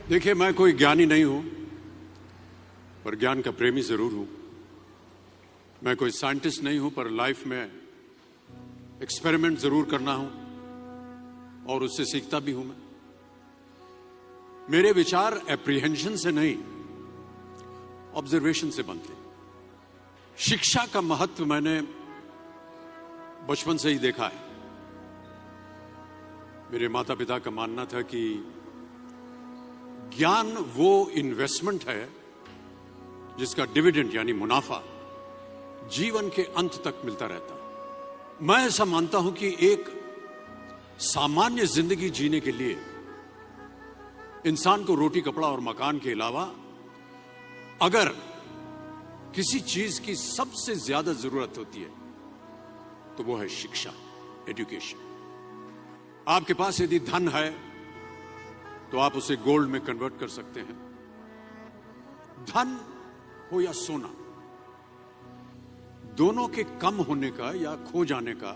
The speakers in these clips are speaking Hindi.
देखिए, मैं कोई ज्ञानी नहीं हूं, पर ज्ञान का प्रेमी जरूर हूं। मैं कोई साइंटिस्ट नहीं हूं, पर लाइफ में एक्सपेरिमेंट जरूर करना हूं और उससे सीखता भी हूं। मेरे विचार एप्रीहेंशन से नहीं, ऑब्जर्वेशन से बनते। शिक्षा का महत्व मैंने बचपन से ही देखा है। मेरे माता पिता का मानना था कि ज्ञान वो इन्वेस्टमेंट है जिसका डिविडेंड यानी मुनाफा जीवन के अंत तक मिलता रहता है। मैं ऐसा मानता हूं कि एक सामान्य जिंदगी जीने के लिए इंसान को रोटी, कपड़ा और मकान के अलावा अगर किसी चीज की सबसे ज्यादा जरूरत होती है तो वो है शिक्षा, एजुकेशन। आपके पास यदि धन है तो आप उसे गोल्ड में कन्वर्ट कर सकते हैं। धन हो या सोना, दोनों के कम होने का या खो जाने का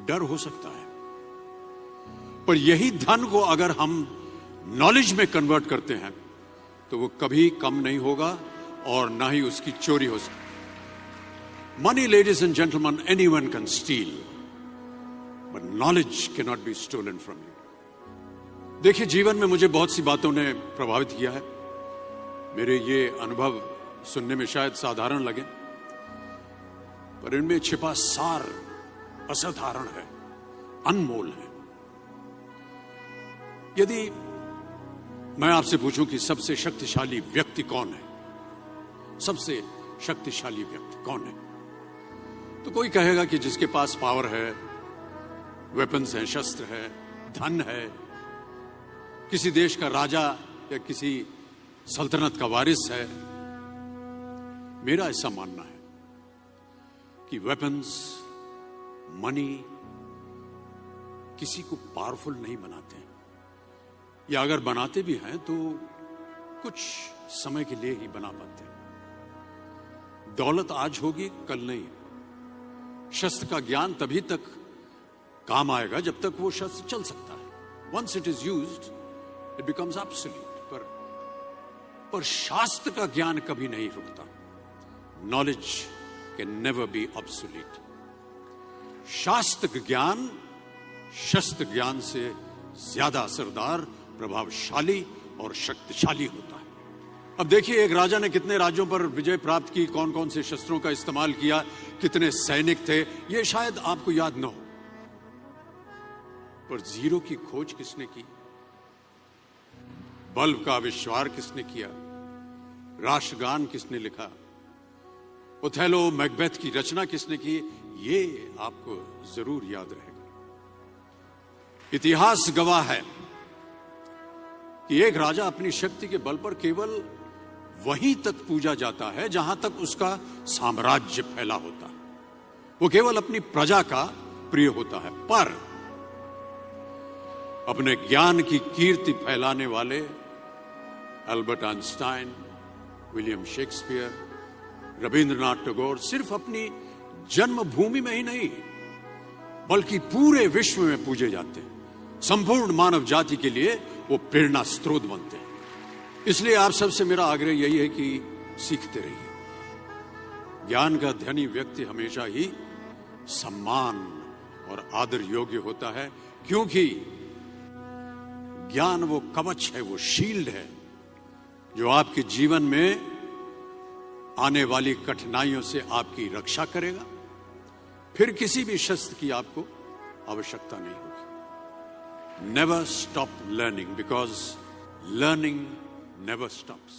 डर हो सकता है, पर यही धन को अगर हम नॉलेज में कन्वर्ट करते हैं तो वो कभी कम नहीं होगा और ना ही उसकी चोरी हो सकती। Money, ladies and gentleman, anyone can steal, but knowledge can not be stolen from you. देखिए, जीवन में मुझे बहुत सी बातों ने प्रभावित किया है। मेरे ये अनुभव सुनने में शायद साधारण लगे, पर इनमें छिपा सार असाधारण है, अनमोल है। यदि मैं आपसे पूछूं कि सबसे शक्तिशाली व्यक्ति कौन है, सबसे शक्तिशाली व्यक्ति कौन है, तो कोई कहेगा कि जिसके पास पावर है, वेपन्स है, शस्त्र है, धन है, किसी देश का राजा या किसी सल्तनत का वारिस है। मेरा ऐसा मानना है कि वेपन्स, मनी किसी को पावरफुल नहीं बनाते, या अगर बनाते भी हैं तो कुछ समय के लिए ही बना पाते हैं। दौलत आज होगी, कल नहीं। शस्त्र का ज्ञान तभी तक काम आएगा जब तक वो शस्त्र चल सकता है। Once it is used it becomes absolute. पर शास्त्र का ज्ञान कभी नहीं रुकता। Knowledge can never be obsolete. शास्त्र ज्ञान शस्त्र ज्ञान से ज्यादा असरदार, प्रभावशाली और शक्तिशाली होता है। अब देखिए, एक राजा ने कितने राज्यों पर विजय प्राप्त की, कौन कौन से शस्त्रों का इस्तेमाल किया, कितने सैनिक थे, यह शायद आपको याद न हो, पर जीरो की खोज किसने की, बल्ब का आविष्कार किसने किया, राष्ट्रगान किसने लिखा, ओथेलो, मैकबेथ की रचना किसने की, ये आपको जरूर याद रहेगा। इतिहास गवाह है कि एक राजा अपनी शक्ति के बल पर केवल वहीं तक पूजा जाता है जहां तक उसका साम्राज्य फैला होता है। वो केवल अपनी प्रजा का प्रिय होता है। पर अपने ज्ञान की कीर्ति फैलाने वाले Albert Einstein, William Shakespeare, Rabindranath Tagore सिर्फ अपनी जन्मभूमि में ही नहीं बल्कि पूरे विश्व में पूजे जाते हैं। संपूर्ण मानव जाति के लिए वो प्रेरणा स्रोत बनते हैं। इसलिए आप सबसे मेरा आग्रह यही है कि सीखते रहिए। ज्ञान का धनी व्यक्ति हमेशा ही सम्मान और आदर योग्य होता है, क्योंकि ज्ञान वो कवच है, वो शील्ड है जो आपके जीवन में आने वाली कठिनाइयों से आपकी रक्षा करेगा। फिर किसी भी शस्त्र की आपको आवश्यकता नहीं होगी। Never stop learning, because learning never stops.